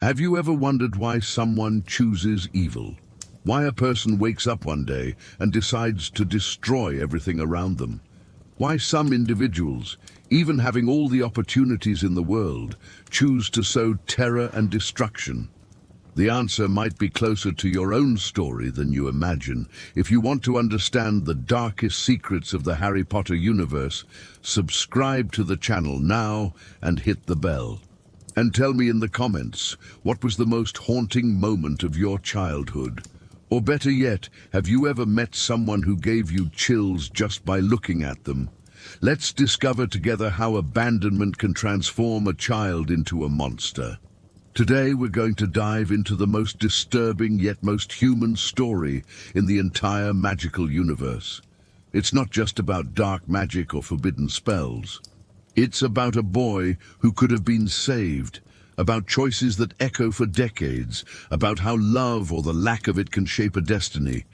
Have you ever wondered why someone chooses evil? Why a person wakes up one day and decides to destroy everything around them? Why some individuals, even having all the opportunities in the world, choose to sow terror and destruction? The answer might be closer to your own story than you imagine. If you want to understand the darkest secrets of the Harry Potter universe, subscribe to the channel now and hit the bell. And tell me in the comments, what was the most haunting moment of your childhood? Or better yet, have you ever met someone who gave you chills just by looking at them? Let's discover together how abandonment can transform a child into a monster. Today we're going to dive into the most disturbing yet most human story in the entire magical universe. It's not just about dark magic or forbidden spells. It's about a boy who could have been saved, about choices that echo for decades, about how love or the lack of it can shape a destiny.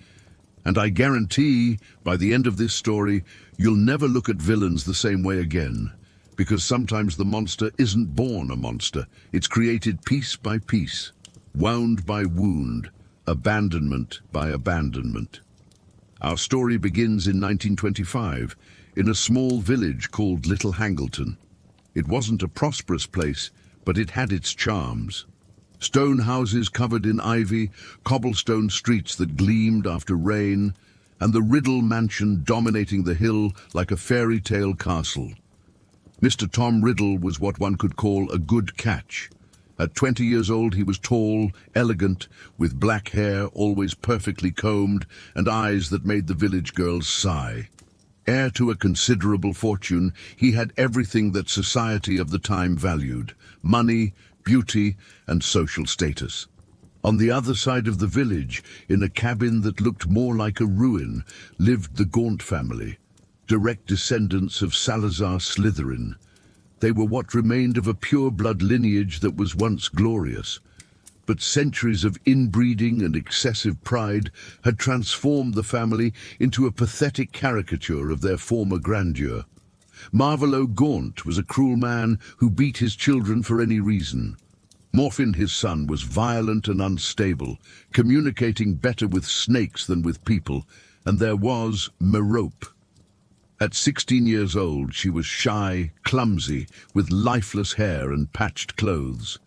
And I guarantee, by the end of this story, you'll never look at villains the same way again. Because sometimes the monster isn't born a monster. It's created piece by piece, wound by wound, abandonment by abandonment. Our story begins in 1925, in a small village called Little Hangleton. It wasn't a prosperous place, but it had its charms. Stone houses covered in ivy, cobblestone streets that gleamed after rain, and the Riddle mansion dominating the hill like a fairy tale castle. Mr. Tom Riddle was what one could call a good catch. At 20 years old, he was tall, elegant, with black hair always perfectly combed and eyes that made the village girls sigh. Heir to a considerable fortune, he had everything that society of the time valued: money, beauty, and social status. On the other side of the village, in a cabin that looked more like a ruin, lived the Gaunt family, direct descendants of Salazar Slytherin. They were what remained of a pure-blood lineage that was once glorious. But centuries of inbreeding and excessive pride had transformed the family into a pathetic caricature of their former grandeur. Marvolo Gaunt was a cruel man who beat his children for any reason. Morfin, his son, was violent and unstable, communicating better with snakes than with people, and there was Merope. At 16 years old, she was shy, clumsy, with lifeless hair and patched clothes.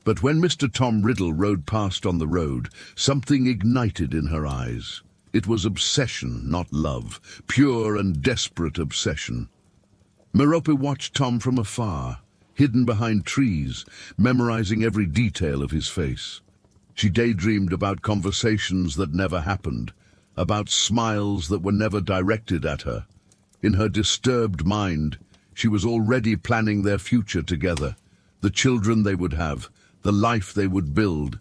But when Mr. Tom Riddle rode past on the road, something ignited in her eyes. It was obsession, not love, pure and desperate obsession. Merope watched Tom from afar, hidden behind trees, memorizing every detail of his face. She daydreamed about conversations that never happened, about smiles that were never directed at her. In her disturbed mind, she was already planning their future together, the children they would have, the life they would build.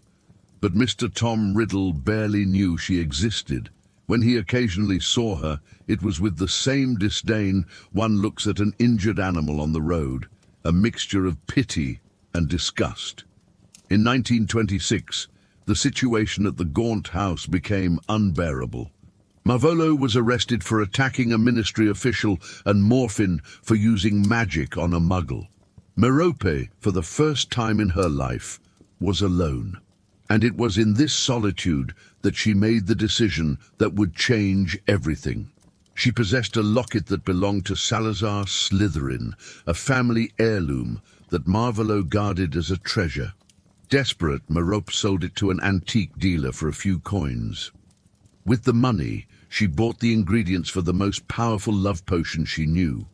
But Mr. Tom Riddle barely knew she existed. When he occasionally saw her, it was with the same disdain one looks at an injured animal on the road, a mixture of pity and disgust. In 1926, the situation at the Gaunt house became unbearable. Marvolo was arrested for attacking a ministry official and Morfin for using magic on a muggle. Merope, for the first time in her life, was alone. And it was in this solitude that she made the decision that would change everything. She possessed a locket that belonged to Salazar Slytherin, a family heirloom that Marvolo guarded as a treasure. Desperate, Merope sold it to an antique dealer for a few coins. With the money, she bought the ingredients for the most powerful love potion she knew.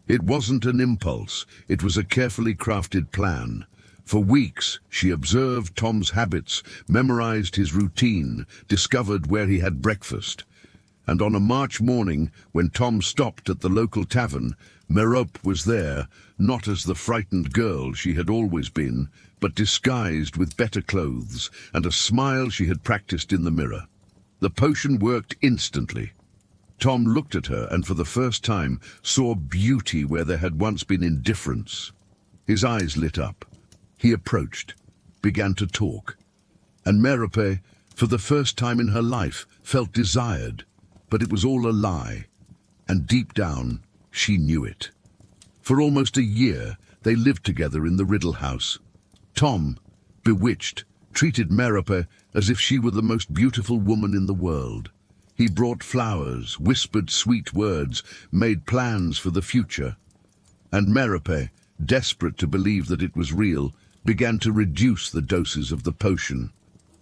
It wasn't an impulse, it was a carefully crafted plan. For weeks, she observed Tom's habits, memorized his routine, discovered where he had breakfast. And on a March morning, when Tom stopped at the local tavern, Merope was there, not as the frightened girl she had always been, but disguised with better clothes and a smile she had practiced in the mirror. The potion worked instantly. Tom looked at her and for the first time saw beauty where there had once been indifference. His eyes lit up. He approached, began to talk. And Merope, for the first time in her life, felt desired. But it was all a lie. And deep down, she knew it. For almost a year, they lived together in the Riddle house. Tom, bewitched, treated Merope as if she were the most beautiful woman in the world. He brought flowers, whispered sweet words, made plans for the future. And Merope, desperate to believe that it was real, began to reduce the doses of the potion.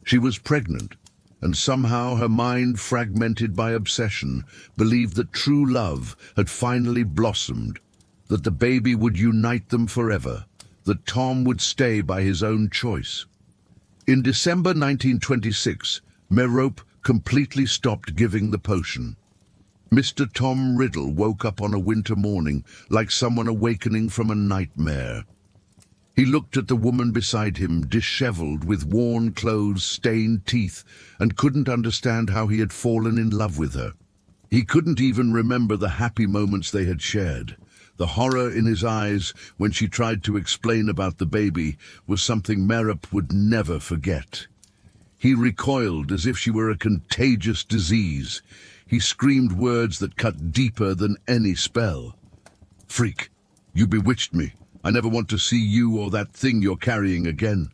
She was pregnant, and somehow her mind, fragmented by obsession, believed that true love had finally blossomed, that the baby would unite them forever, that Tom would stay by his own choice. In December 1926, Merope completely stopped giving the potion. Mr. Tom Riddle woke up on a winter morning like someone awakening from a nightmare. He looked at the woman beside him, disheveled, with worn clothes, stained teeth, and couldn't understand how he had fallen in love with her. He couldn't even remember the happy moments they had shared. The horror in his eyes when she tried to explain about the baby was something Merope would never forget. He recoiled as if she were a contagious disease. He screamed words that cut deeper than any spell. "Freak, you bewitched me. I never want to see you or that thing you're carrying again."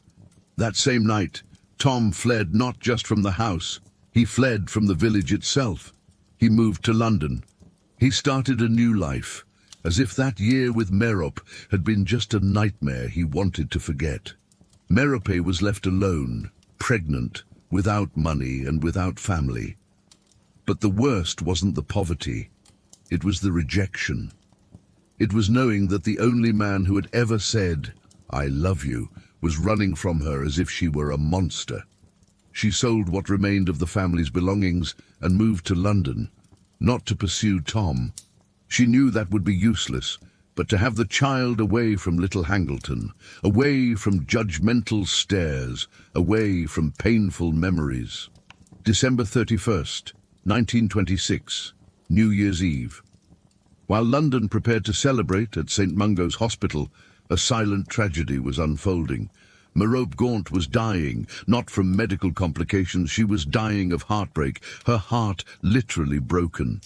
That same night, Tom fled not just from the house. He fled from the village itself. He moved to London. He started a new life, as if that year with Merope had been just a nightmare he wanted to forget. Merope was left alone, pregnant, without money and without family. But the worst wasn't the poverty. It was the rejection. It was knowing that the only man who had ever said, "I love you," was running from her as if she were a monster. She sold what remained of the family's belongings and moved to London, not to pursue Tom. She knew that would be useless, but to have the child away from little Hangleton, away from judgmental stares, away from painful memories. December 31st, 1926, New Year's Eve. While London prepared to celebrate at St. Mungo's Hospital, a silent tragedy was unfolding. Merope Gaunt was dying, not from medical complications. She was dying of heartbreak, her heart literally broken.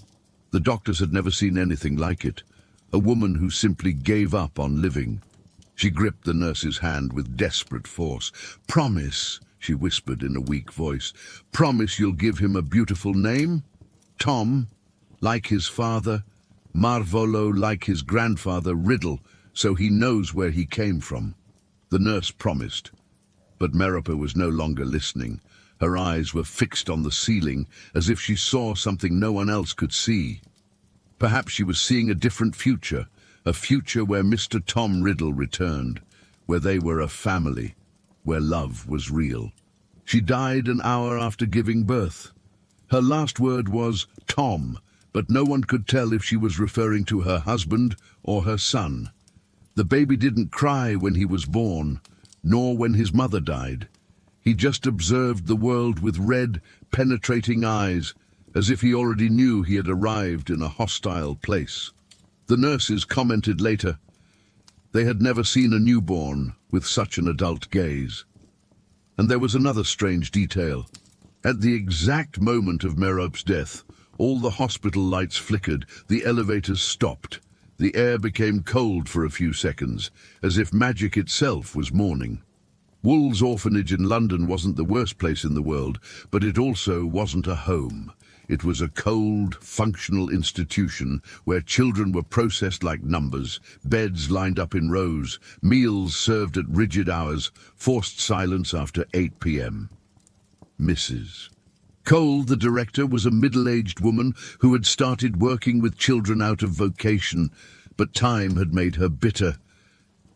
The doctors had never seen anything like it. A woman who simply gave up on living. She gripped the nurse's hand with desperate force. "Promise," she whispered in a weak voice. "Promise you'll give him a beautiful name? Tom, like his father. Marvolo, like his grandfather, Riddle, so he knows where he came from." The nurse promised, but Merope was no longer listening. Her eyes were fixed on the ceiling, as if she saw something no one else could see. Perhaps she was seeing a different future, a future where Mr. Tom Riddle returned, where they were a family, where love was real. She died an hour after giving birth. Her last word was Tom, but no one could tell if she was referring to her husband or her son. The baby didn't cry when he was born, nor when his mother died. He just observed the world with red, penetrating eyes, as if he already knew he had arrived in a hostile place. The nurses commented later. They had never seen a newborn with such an adult gaze. And there was another strange detail. At the exact moment of Merope's death, all the hospital lights flickered, the elevators stopped. The air became cold for a few seconds, as if magic itself was mourning. Wool's orphanage in London wasn't the worst place in the world, but it also wasn't a home. It was a cold, functional institution where children were processed like numbers, beds lined up in rows, meals served at rigid hours, forced silence after 8 p.m. Mrs. Cole, the director, was a middle-aged woman who had started working with children out of vocation, but time had made her bitter.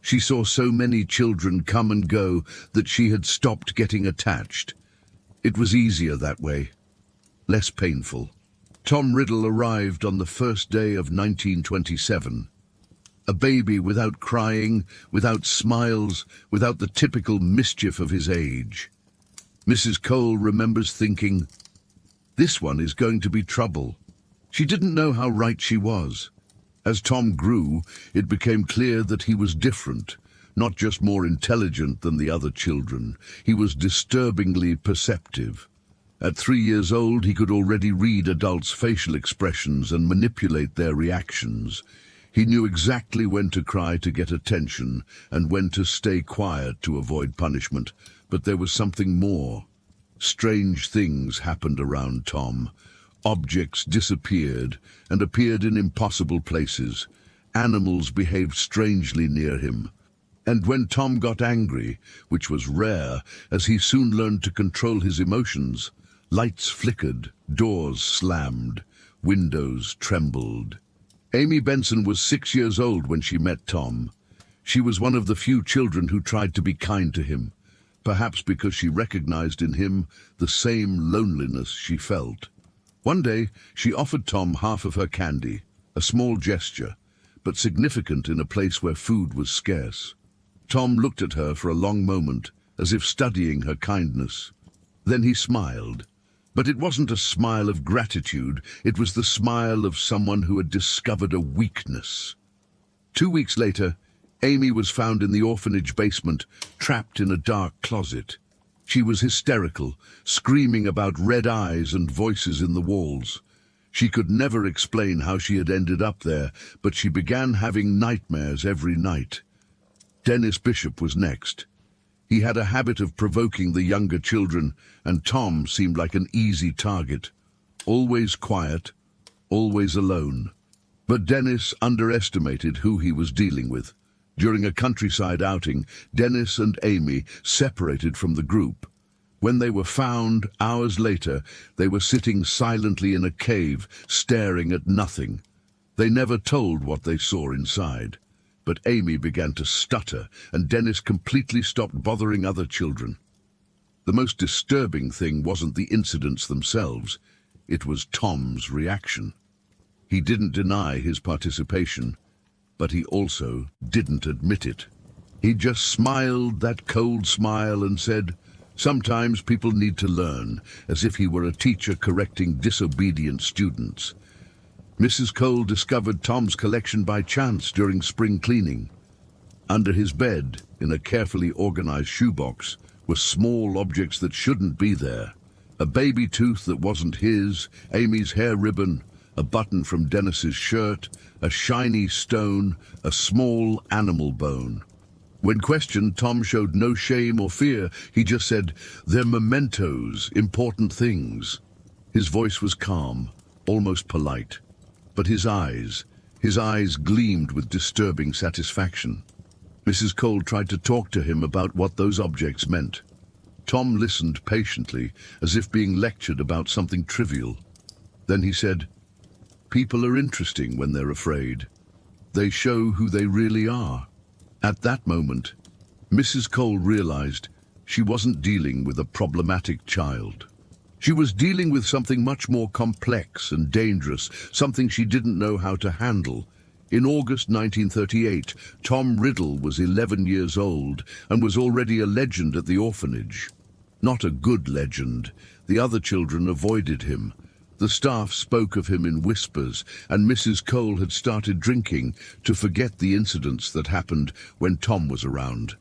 She saw so many children come and go that she had stopped getting attached. It was easier that way, less painful. Tom Riddle arrived on the first day of 1927. A baby without crying, without smiles, without the typical mischief of his age. Mrs. Cole remembers thinking, "This one is going to be trouble." She didn't know how right she was. As Tom grew, it became clear that he was different, not just more intelligent than the other children. He was disturbingly perceptive. At 3 years old, he could already read adults' facial expressions and manipulate their reactions. He knew exactly when to cry to get attention and when to stay quiet to avoid punishment, but there was something more. Strange things happened around Tom. Objects disappeared and appeared in impossible places. Animals behaved strangely near him. And when Tom got angry, which was rare, as he soon learned to control his emotions, lights flickered, doors slammed, windows trembled. Amy Benson was 6 years old when she met Tom. She was one of the few children who tried to be kind to him, perhaps because she recognized in him the same loneliness she felt. One day, she offered Tom half of her candy, a small gesture, but significant in a place where food was scarce. Tom looked at her for a long moment, as if studying her kindness. Then he smiled. But it wasn't a smile of gratitude, it was the smile of someone who had discovered a weakness. 2 weeks later, Amy was found in the orphanage basement, trapped in a dark closet. She was hysterical, screaming about red eyes and voices in the walls. She could never explain how she had ended up there, but she began having nightmares every night. Dennis Bishop was next. He had a habit of provoking the younger children, and Tom seemed like an easy target. Always quiet, always alone. But Dennis underestimated who he was dealing with. During a countryside outing, Dennis and Amy separated from the group. When they were found, hours later, they were sitting silently in a cave, staring at nothing. They never told what they saw inside. But Amy began to stutter, and Dennis completely stopped bothering other children. The most disturbing thing wasn't the incidents themselves, it was Tom's reaction. He didn't deny his participation, but he also didn't admit it. He just smiled that cold smile and said, "Sometimes people need to learn," as if he were a teacher correcting disobedient students. Mrs. Cole discovered Tom's collection by chance during spring cleaning. Under his bed, in a carefully organized shoebox, were small objects that shouldn't be there. A baby tooth that wasn't his, Amy's hair ribbon, a button from Dennis's shirt, a shiny stone, a small animal bone. When questioned, Tom showed no shame or fear. He just said, "They're mementos, important things." His voice was calm, almost polite. But his eyes gleamed with disturbing satisfaction. Mrs. Cole tried to talk to him about what those objects meant. Tom listened patiently, as if being lectured about something trivial. Then he said, "People are interesting when they're afraid. They show who they really are." At that moment, Mrs. Cole realized she wasn't dealing with a problematic child. She was dealing with something much more complex and dangerous, something she didn't know how to handle. In August 1938, Tom Riddle was 11 years old and was already a legend at the orphanage. Not a good legend. The other children avoided him. The staff spoke of him in whispers, and Mrs. Cole had started drinking to forget the incidents that happened when Tom was around.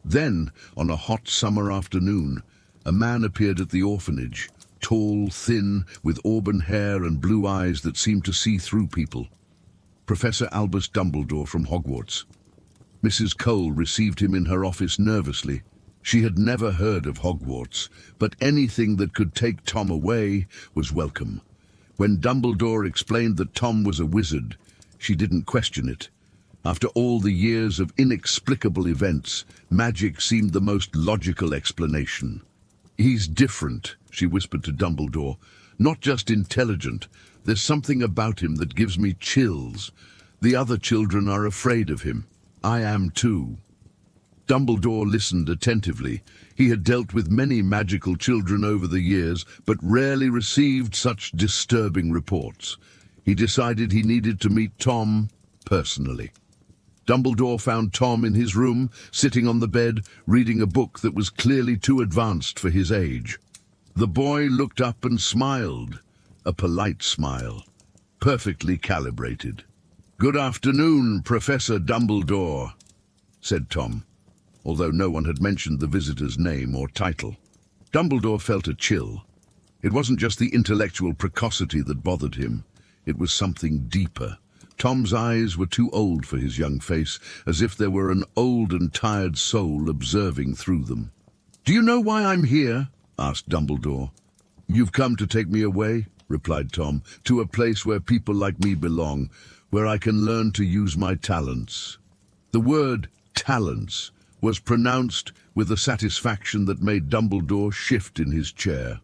Then, on a hot summer afternoon, a man appeared at the orphanage. Tall, thin, with auburn hair and blue eyes that seemed to see through people. Professor Albus Dumbledore from Hogwarts. Mrs. Cole received him in her office nervously. She had never heard of Hogwarts, but anything that could take Tom away was welcome. When Dumbledore explained that Tom was a wizard, she didn't question it. After all the years of inexplicable events, magic seemed the most logical explanation. "He's different," she whispered to Dumbledore. "Not just intelligent. There's something about him that gives me chills. The other children are afraid of him. I am too." Dumbledore listened attentively. He had dealt with many magical children over the years, but rarely received such disturbing reports. He decided he needed to meet Tom personally. Dumbledore found Tom in his room, sitting on the bed, reading a book that was clearly too advanced for his age. The boy looked up and smiled, a polite smile, perfectly calibrated. "Good afternoon, Professor Dumbledore," said Tom, although no one had mentioned the visitor's name or title. Dumbledore felt a chill. It wasn't just the intellectual precocity that bothered him. It was something deeper, Tom's eyes were too old for his young face, as if there were an old and tired soul observing through them. "Do you know why I'm here?" asked Dumbledore. "You've come to take me away," replied Tom, "to a place where people like me belong, where I can learn to use my talents." The word talents was pronounced with a satisfaction that made Dumbledore shift in his chair.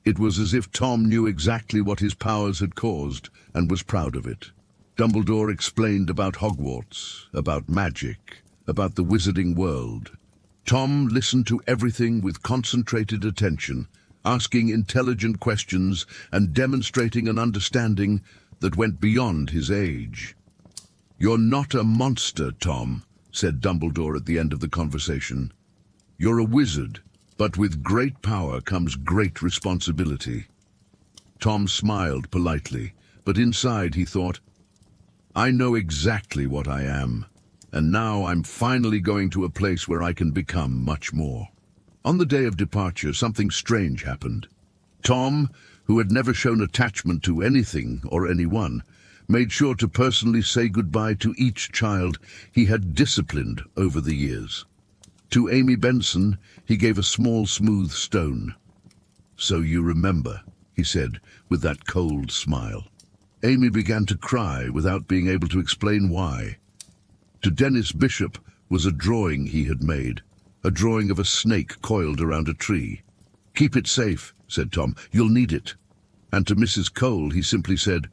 It was as if Tom knew exactly what his powers had caused and was proud of it. Dumbledore explained about Hogwarts, about magic, about the wizarding world. Tom listened to everything with concentrated attention, asking intelligent questions and demonstrating an understanding that went beyond his age. "You're not a monster, Tom," said Dumbledore at the end of the conversation. "You're a wizard, but with great power comes great responsibility." Tom smiled politely, but inside he thought, "I know exactly what I am, and now I'm finally going to a place where I can become much more." On the day of departure, something strange happened. Tom, who had never shown attachment to anything or anyone, made sure to personally say goodbye to each child he had disciplined over the years. To Amy Benson, he gave a small, smooth stone. "So you remember," he said, with that cold smile. Amy began to cry without being able to explain why. To Dennis Bishop was a drawing he had made, a drawing of a snake coiled around a tree. "Keep it safe," said Tom. "You'll need it." And to Mrs. Cole, he simply said,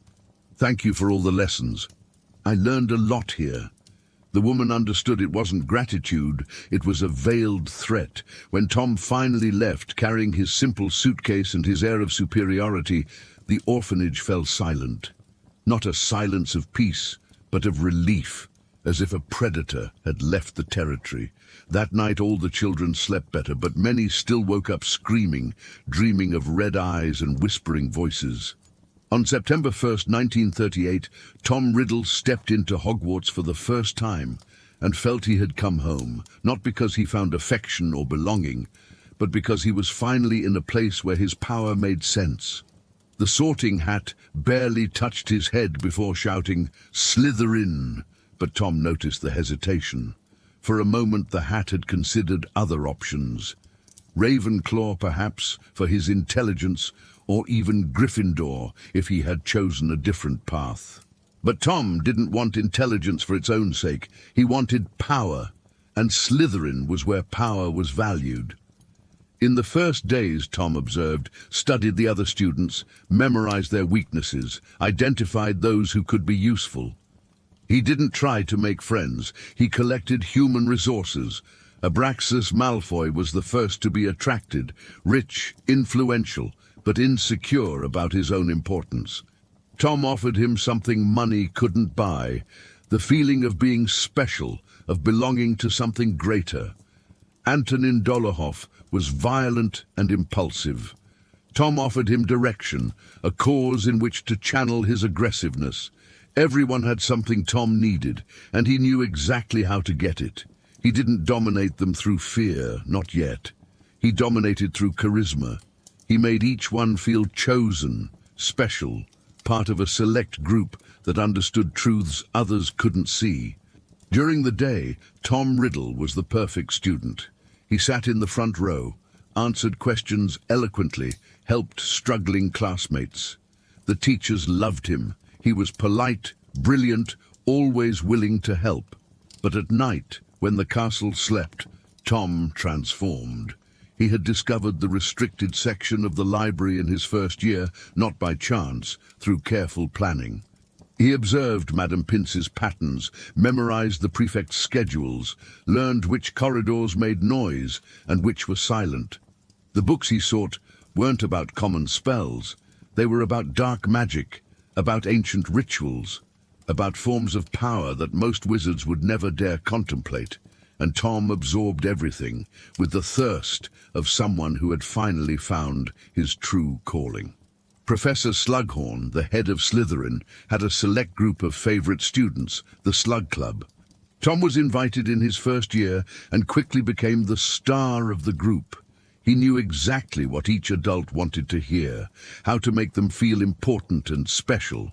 "Thank you for all the lessons. I learned a lot here." The woman understood it wasn't gratitude, it was a veiled threat. When Tom finally left, carrying his simple suitcase and his air of superiority, the orphanage fell silent. Not a silence of peace, but of relief, as if a predator had left the territory. That night all the children slept better, but many still woke up screaming, dreaming of red eyes and whispering voices. On September 1st, 1938, Tom Riddle stepped into Hogwarts for the first time and felt he had come home, not because he found affection or belonging, but because he was finally in a place where his power made sense. The Sorting Hat barely touched his head before shouting, "Slytherin!" But Tom noticed the hesitation. For a moment the Hat had considered other options. Ravenclaw, perhaps, for his intelligence, or even Gryffindor, if he had chosen a different path. But Tom didn't want intelligence for its own sake. He wanted power, and Slytherin was where power was valued. In the first days, Tom observed, studied the other students, memorized their weaknesses, identified those who could be useful. He didn't try to make friends. He collected human resources. Abraxas Malfoy was the first to be attracted, rich, influential, but insecure about his own importance. Tom offered him something money couldn't buy, the feeling of being special, of belonging to something greater. Antonin Dolohov was violent and impulsive. Tom offered him direction, a cause in which to channel his aggressiveness. Everyone had something Tom needed, and he knew exactly how to get it. He didn't dominate them through fear, not yet. He dominated through charisma. He made each one feel chosen, special, part of a select group that understood truths others couldn't see. During the day, Tom Riddle was the perfect student. He sat in the front row, answered questions eloquently, helped struggling classmates. The teachers loved him. He was polite, brilliant, always willing to help. But at night, when the castle slept, Tom transformed. He had discovered the restricted section of the library in his first year, not by chance, through careful planning. He observed Madame Pince's patterns, memorized the prefect's schedules, learned which corridors made noise and which were silent. The books he sought weren't about common spells. They were about dark magic, about ancient rituals, about forms of power that most wizards would never dare contemplate. And Tom absorbed everything with the thirst of someone who had finally found his true calling. Professor Slughorn, the head of Slytherin, had a select group of favorite students, the Slug Club. Tom was invited in his first year and quickly became the star of the group. He knew exactly what each adult wanted to hear, how to make them feel important and special.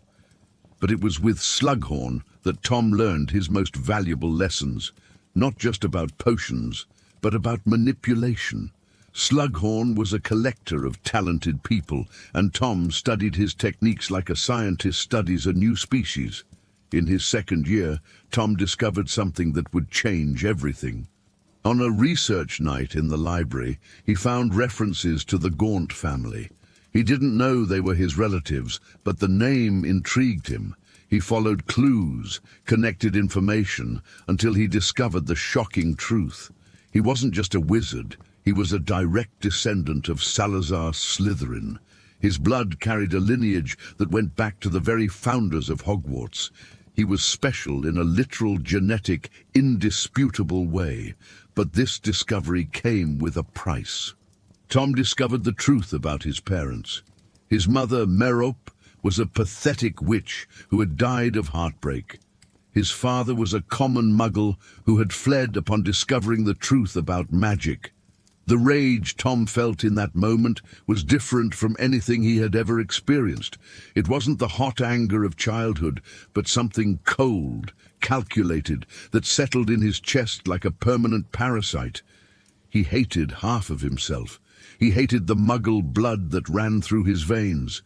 But it was with Slughorn that Tom learned his most valuable lessons, not just about potions, but about manipulation. Slughorn was a collector of talented people, and Tom studied his techniques like a scientist studies a new species. In his second year, Tom discovered something that would change everything. On a research night in the library, he found references to the Gaunt family. He didn't know they were his relatives, but the name intrigued him. He followed clues, connected information, until he discovered the shocking truth. He wasn't just a wizard, he was a direct descendant of Salazar Slytherin. His blood carried a lineage that went back to the very founders of Hogwarts. He was special in a literal, genetic, indisputable way, but this discovery came with a price. Tom discovered the truth about his parents. His mother, Merope, was a pathetic witch who had died of heartbreak. His father was a common muggle who had fled upon discovering the truth about magic. The rage Tom felt in that moment was different from anything he had ever experienced. It wasn't the hot anger of childhood, but something cold, calculated, that settled in his chest like a permanent parasite. He hated half of himself. He hated the muggle blood that ran through his veins.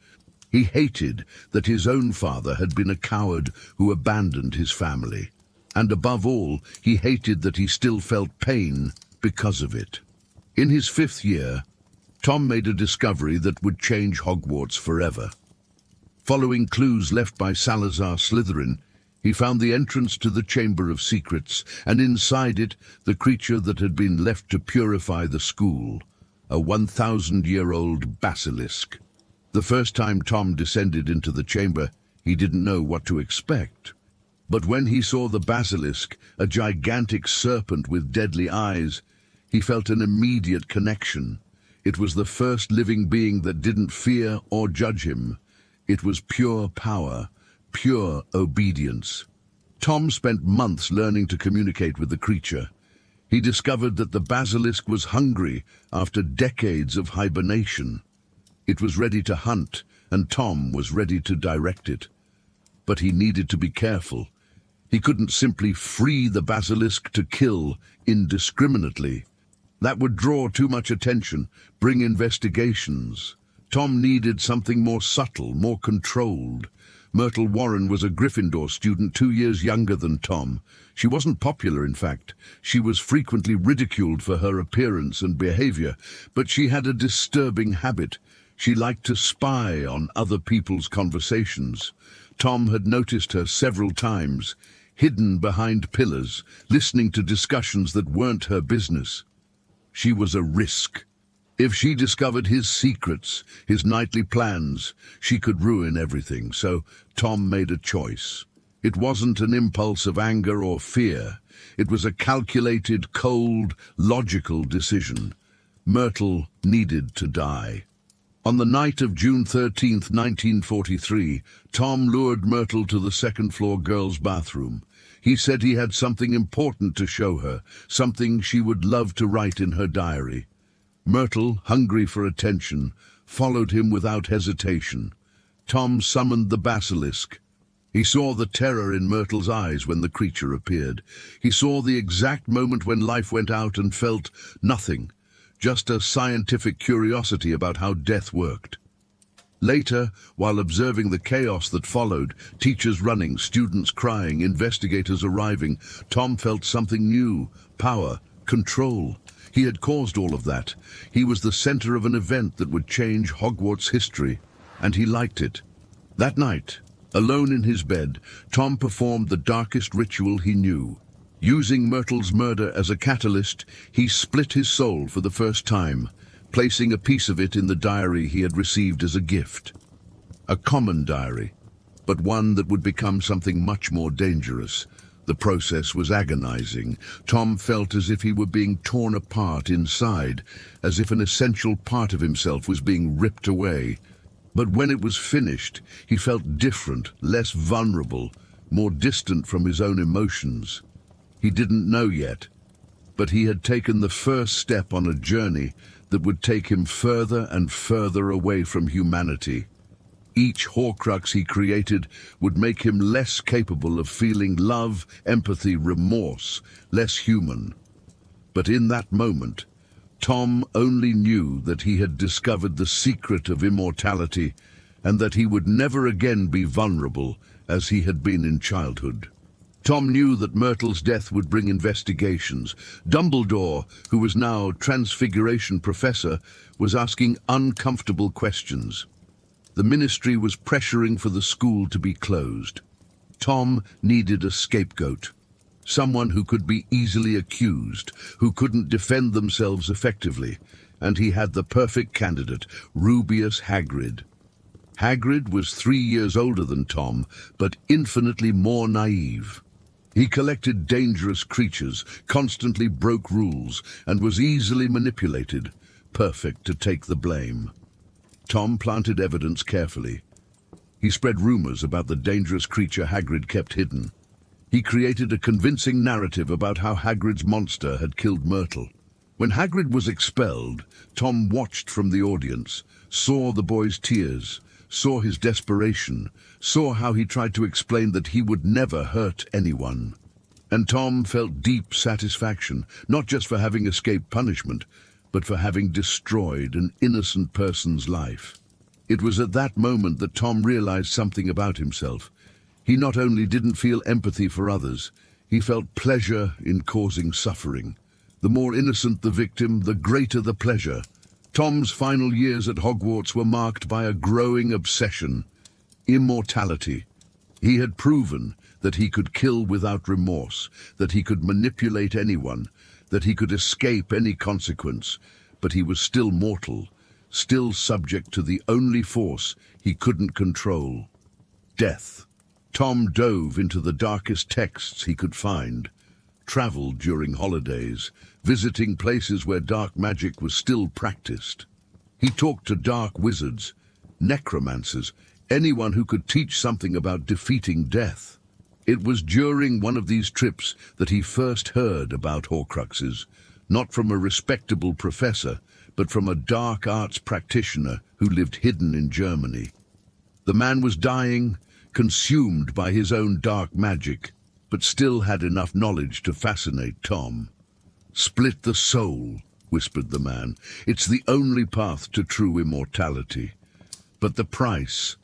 He hated that his own father had been a coward who abandoned his family. And above all, he hated that he still felt pain because of it. In his 5th year, Tom made a discovery that would change Hogwarts forever. Following clues left by Salazar Slytherin, he found the entrance to the Chamber of Secrets, and inside it, the creature that had been left to purify the school, a 1,000-year-old basilisk. The first time Tom descended into the chamber, he didn't know what to expect. But when he saw the basilisk, a gigantic serpent with deadly eyes, he felt an immediate connection. It was the first living being that didn't fear or judge him. It was pure power, pure obedience. Tom spent months learning to communicate with the creature. He discovered that the basilisk was hungry after decades of hibernation. It was ready to hunt, and Tom was ready to direct it. But he needed to be careful. He couldn't simply free the basilisk to kill indiscriminately. That would draw too much attention, bring investigations. Tom needed something more subtle, more controlled. Myrtle Warren was a Gryffindor student 2 years younger than Tom. She wasn't popular, in fact. She was frequently ridiculed for her appearance and behavior, but she had a disturbing habit. She liked to spy on other people's conversations. Tom had noticed her several times, hidden behind pillars, listening to discussions that weren't her business. She was a risk. If she discovered his secrets, his nightly plans, she could ruin everything, so Tom made a choice. It wasn't an impulse of anger or fear. It was a calculated, cold, logical decision. Myrtle needed to die. On the night of June 13th, 1943, Tom lured Myrtle to the second-floor girls' bathroom. He said he had something important to show her, something she would love to write in her diary. Myrtle, hungry for attention, followed him without hesitation. Tom summoned the basilisk. He saw the terror in Myrtle's eyes when the creature appeared. He saw the exact moment when life went out and felt nothing, just a scientific curiosity about how death worked. Later, while observing the chaos that followed, teachers running, students crying, investigators arriving, Tom felt something new: power, control. He had caused all of that. He was the center of an event that would change Hogwarts history, and he liked it. That night, alone in his bed, Tom performed the darkest ritual he knew. Using Myrtle's murder as a catalyst, he split his soul for the first time, placing a piece of it in the diary he had received as a gift. A common diary, but one that would become something much more dangerous. The process was agonizing. Tom felt as if he were being torn apart inside, as if an essential part of himself was being ripped away. But when it was finished, he felt different, less vulnerable, more distant from his own emotions. He didn't know yet, but he had taken the first step on a journey that would take him further and further away from humanity. Each Horcrux he created would make him less capable of feeling love, empathy, remorse, less human. But in that moment, Tom only knew that he had discovered the secret of immortality and that he would never again be vulnerable as he had been in childhood. Tom knew that Myrtle's death would bring investigations. Dumbledore, who was now Transfiguration Professor, was asking uncomfortable questions. The Ministry was pressuring for the school to be closed. Tom needed a scapegoat, someone who could be easily accused, who couldn't defend themselves effectively, and he had the perfect candidate, Rubeus Hagrid. Hagrid was 3 years older than Tom, but infinitely more naive. He collected dangerous creatures, constantly broke rules, and was easily manipulated, perfect to take the blame. Tom planted evidence carefully. He spread rumors about the dangerous creature Hagrid kept hidden. He created a convincing narrative about how Hagrid's monster had killed Myrtle. When Hagrid was expelled, Tom watched from the audience, saw the boy's tears, saw his desperation, saw how he tried to explain that he would never hurt anyone. And Tom felt deep satisfaction, not just for having escaped punishment, but for having destroyed an innocent person's life. It was at that moment that Tom realized something about himself. He not only didn't feel empathy for others, he felt pleasure in causing suffering. The more innocent the victim, the greater the pleasure. Tom's final years at Hogwarts were marked by a growing obsession: immortality. He had proven that he could kill without remorse, that he could manipulate anyone, that he could escape any consequence, but he was still mortal, still subject to the only force he couldn't control: death. Tom dove into the darkest texts he could find, traveled during holidays, visiting places where dark magic was still practiced. He talked to dark wizards, necromancers, anyone who could teach something about defeating death. It was during one of these trips that he first heard about Horcruxes, not from a respectable professor, but from a dark arts practitioner who lived hidden in Germany. The man was dying, consumed by his own dark magic, but still had enough knowledge to fascinate Tom. "Split the soul," whispered the man. "It's the only path to true immortality. But the price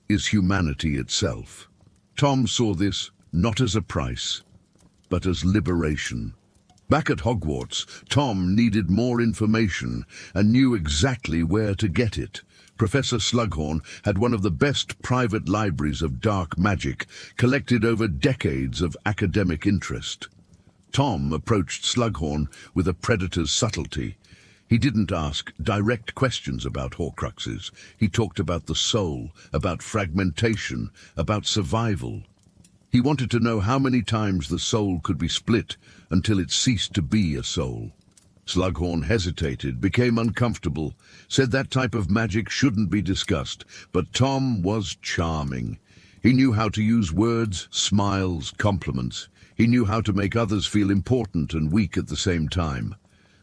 is humanity itself." Tom saw this not as a price, but as liberation. Back at Hogwarts, Tom needed more information and knew exactly where to get it. Professor Slughorn had one of the best private libraries of dark magic, collected over decades of academic interest. Tom approached Slughorn with a predator's subtlety. He didn't ask direct questions about Horcruxes. He talked about the soul, about fragmentation, about survival. He wanted to know how many times the soul could be split until it ceased to be a soul. Slughorn hesitated, became uncomfortable, said that type of magic shouldn't be discussed, but Tom was charming. He knew how to use words, smiles, compliments. He knew how to make others feel important and weak at the same time.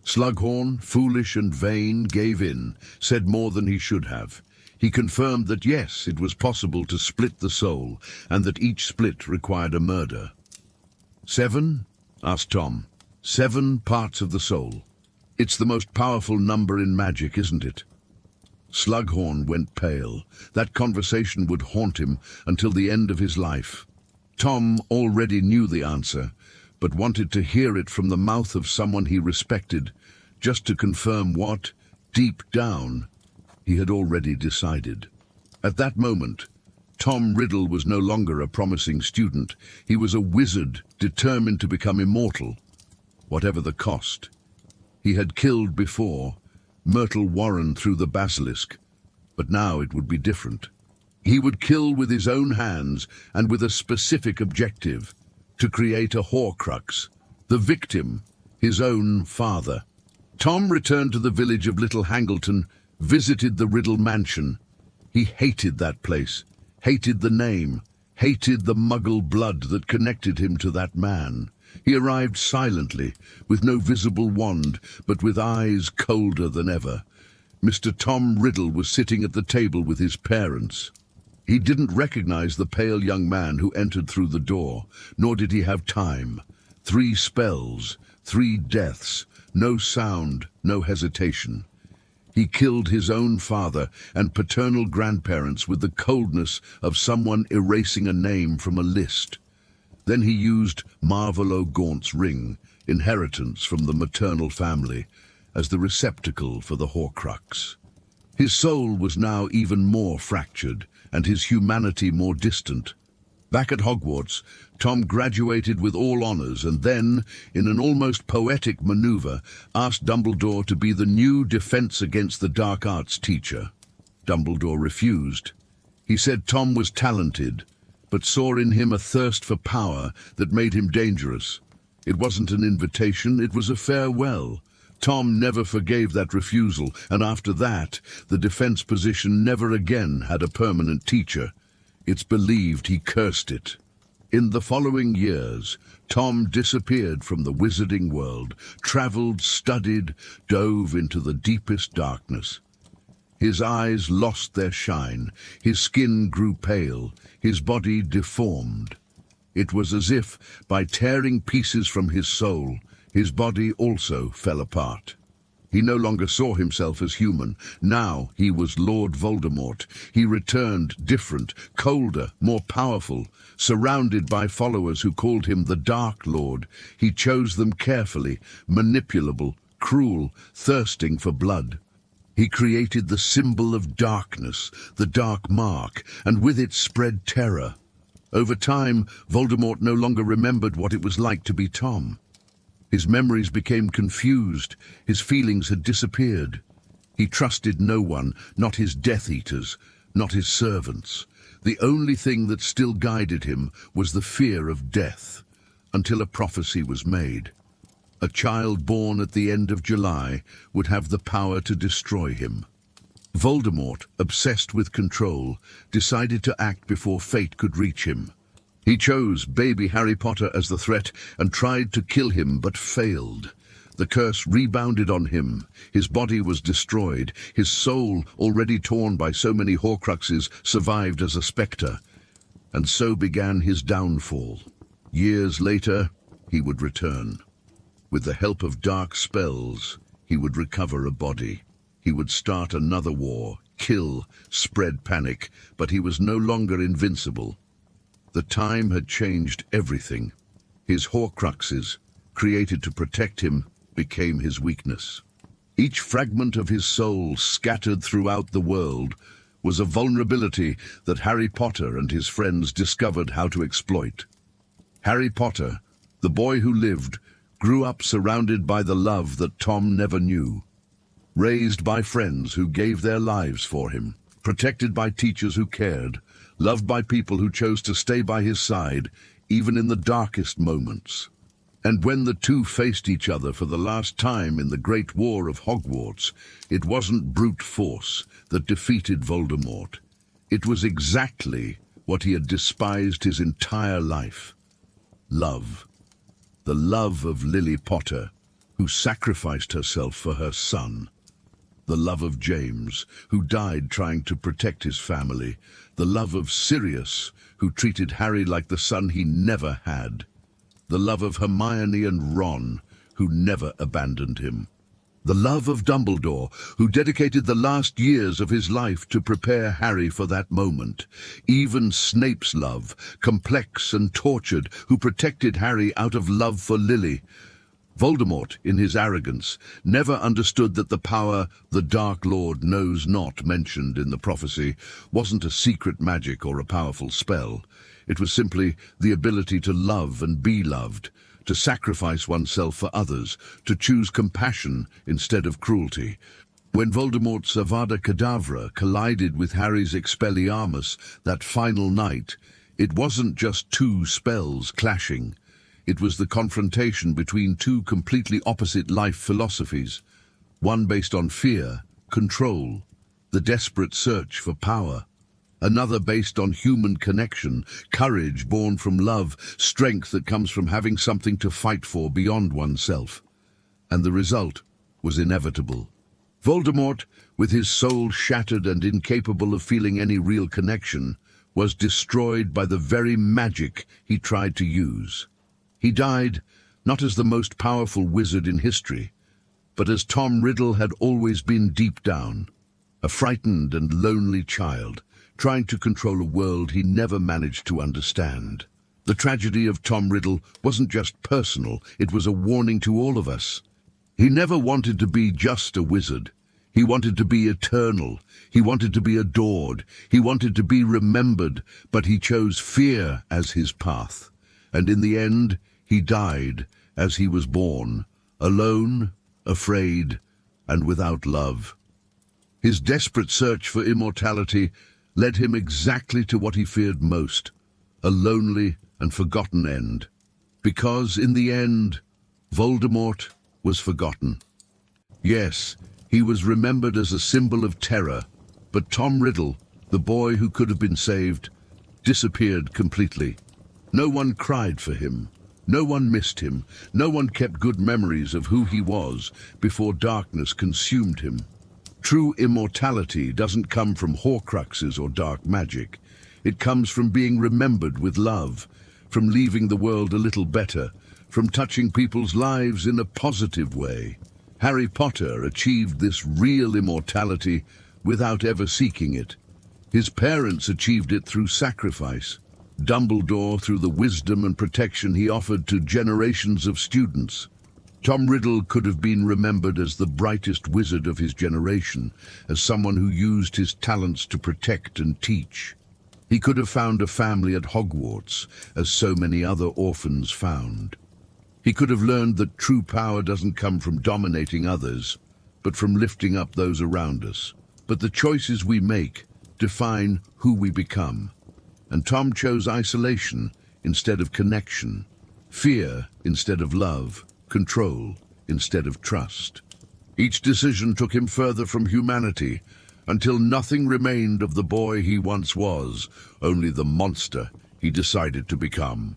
Slughorn, foolish and vain, gave in, said more than he should have. He confirmed that yes, it was possible to split the soul, and that each split required a murder. 7? asked Tom. 7 parts of the soul. It's the most powerful number in magic, isn't it? Slughorn went pale. That conversation would haunt him until the end of his life. Tom already knew the answer, but wanted to hear it from the mouth of someone he respected, just to confirm what, deep down, he had already decided. At that moment, Tom Riddle was no longer a promising student. He was a wizard determined to become immortal, whatever the cost. He had killed before, Myrtle Warren through the basilisk, but now it would be different. He would kill with his own hands and with a specific objective: to create a Horcrux, the victim, his own father. Tom returned to the village of Little Hangleton, visited the Riddle mansion. He hated that place, hated the name, hated the Muggle blood that connected him to that man. He arrived silently, with no visible wand, but with eyes colder than ever. Mr. Tom Riddle was sitting at the table with his parents. He didn't recognize the pale young man who entered through the door, nor did he have time. 3 spells, 3 deaths, no sound, no hesitation. He killed his own father and paternal grandparents with the coldness of someone erasing a name from a list. Then he used Marvel O'Gaunt's ring, inheritance from the maternal family, as the receptacle for the Horcrux. His soul was now even more fractured, and his humanity more distant. Back at Hogwarts, Tom graduated with all honors and then, in an almost poetic maneuver, asked Dumbledore to be the new Defense Against the Dark Arts teacher. Dumbledore refused. He said Tom was talented, but saw in him a thirst for power that made him dangerous. It wasn't an invitation, it was a farewell. Tom never forgave that refusal, and after that, the defense position never again had a permanent teacher. It's believed he cursed it. In the following years, Tom disappeared from the wizarding world, traveled, studied, dove into the deepest darkness. His eyes lost their shine, his skin grew pale, his body deformed. It was as if, by tearing pieces from his soul, his body also fell apart. He no longer saw himself as human. Now he was Lord Voldemort. He returned different, colder, more powerful, surrounded by followers who called him the Dark Lord. He chose them carefully, manipulable, cruel, thirsting for blood. He created the symbol of darkness, the Dark Mark, and with it spread terror. Over time, Voldemort no longer remembered what it was like to be Tom. His memories became confused, his feelings had disappeared. He trusted no one, not his Death Eaters, not his servants. The only thing that still guided him was the fear of death, until a prophecy was made. A child born at the end of July would have the power to destroy him. Voldemort, obsessed with control, decided to act before fate could reach him. He chose baby Harry Potter as the threat and tried to kill him, but failed. The curse rebounded on him. His body was destroyed. His soul, already torn by so many Horcruxes, survived as a spectre. And so began his downfall. Years later, he would return. With the help of dark spells, he would recover a body. He would start another war, kill, spread panic, but he was no longer invincible. The time had changed everything. His Horcruxes, created to protect him, became his weakness. Each fragment of his soul scattered throughout the world was a vulnerability that Harry Potter and his friends discovered how to exploit. Harry Potter, the boy who lived, grew up surrounded by the love that Tom never knew. Raised by friends who gave their lives for him, protected by teachers who cared, loved by people who chose to stay by his side, even in the darkest moments. And when the two faced each other for the last time in the Great War of Hogwarts, it wasn't brute force that defeated Voldemort. It was exactly what he had despised his entire life. Love. The love of Lily Potter, who sacrificed herself for her son. The love of James, who died trying to protect his family. The love of Sirius, who treated Harry like the son he never had. The love of Hermione and Ron, who never abandoned him. The love of Dumbledore, who dedicated the last years of his life to prepare Harry for that moment. Even Snape's love, complex and tortured, who protected Harry out of love for Lily. Voldemort, in his arrogance, never understood that the power the Dark Lord knows not mentioned in the prophecy wasn't a secret magic or a powerful spell. It was simply the ability to love and be loved, to sacrifice oneself for others, to choose compassion instead of cruelty. When Voldemort's Avada Kedavra collided with Harry's Expelliarmus that final night, it wasn't just two spells clashing. It was the confrontation between two completely opposite life philosophies, one based on fear, control, the desperate search for power, another based on human connection, courage born from love, strength that comes from having something to fight for beyond oneself. And the result was inevitable. Voldemort, with his soul shattered and incapable of feeling any real connection, was destroyed by the very magic he tried to use. He died not as the most powerful wizard in history, but as Tom Riddle had always been deep down, a frightened and lonely child, trying to control a world he never managed to understand. The tragedy of Tom Riddle wasn't just personal, it was a warning to all of us. He never wanted to be just a wizard. He wanted to be eternal. He wanted to be adored. He wanted to be remembered, but he chose fear as his path. And in the end, he died as he was born, alone, afraid, and without love. His desperate search for immortality led him exactly to what he feared most, a lonely and forgotten end. Because, in the end, Voldemort was forgotten. Yes, he was remembered as a symbol of terror, but Tom Riddle, the boy who could have been saved, disappeared completely. No one cried for him. No one missed him. No one kept good memories of who he was before darkness consumed him. True immortality doesn't come from Horcruxes or dark magic. It comes from being remembered with love, from leaving the world a little better, from touching people's lives in a positive way. Harry Potter achieved this real immortality without ever seeking it. His parents achieved it through sacrifice. Dumbledore through the wisdom and protection he offered to generations of students. Tom Riddle could have been remembered as the brightest wizard of his generation, as someone who used his talents to protect and teach. He could have found a family at Hogwarts, as so many other orphans found. He could have learned that true power doesn't come from dominating others, but from lifting up those around us. But the choices we make define who we become. And Tom chose isolation instead of connection, fear instead of love, control instead of trust. Each decision took him further from humanity, until nothing remained of the boy he once was, only the monster he decided to become.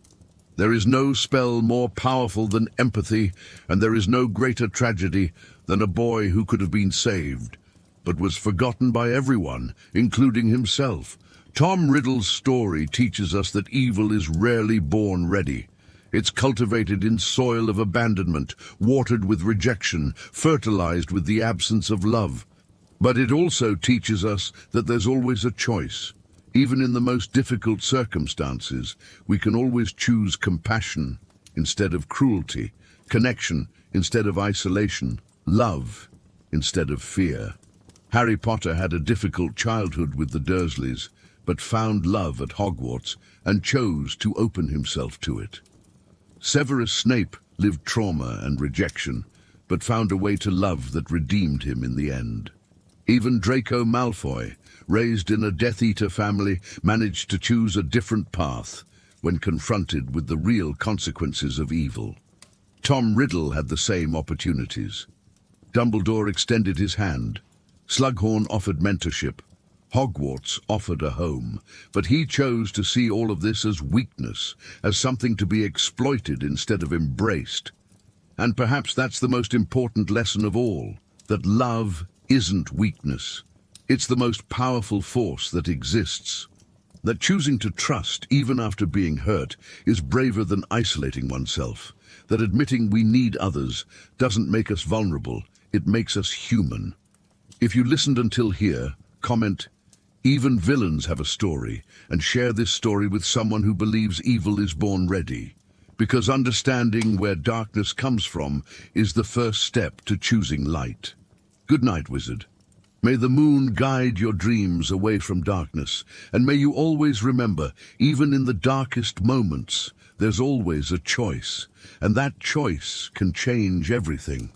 There is no spell more powerful than empathy, and there is no greater tragedy than a boy who could have been saved, but was forgotten by everyone, including himself. Tom Riddle's story teaches us that evil is rarely born ready. It's cultivated in soil of abandonment, watered with rejection, fertilized with the absence of love. But it also teaches us that there's always a choice. Even in the most difficult circumstances, we can always choose compassion instead of cruelty, connection instead of isolation, love instead of fear. Harry Potter had a difficult childhood with the Dursleys, but found love at Hogwarts and chose to open himself to it. Severus Snape lived trauma and rejection, but found a way to love that redeemed him in the end. Even Draco Malfoy, raised in a Death Eater family, managed to choose a different path when confronted with the real consequences of evil. Tom Riddle had the same opportunities. Dumbledore extended his hand. Slughorn offered mentorship. Hogwarts offered a home, but he chose to see all of this as weakness, as something to be exploited instead of embraced. And perhaps that's the most important lesson of all, that love isn't weakness. It's the most powerful force that exists. That choosing to trust, even after being hurt, is braver than isolating oneself. That admitting we need others doesn't make us vulnerable, it makes us human. If you listened until here, comment, "Even villains have a story," and share this story with someone who believes evil is born ready. Because understanding where darkness comes from is the first step to choosing light. Good night, wizard. May the moon guide your dreams away from darkness, and may you always remember, even in the darkest moments, there's always a choice, and that choice can change everything.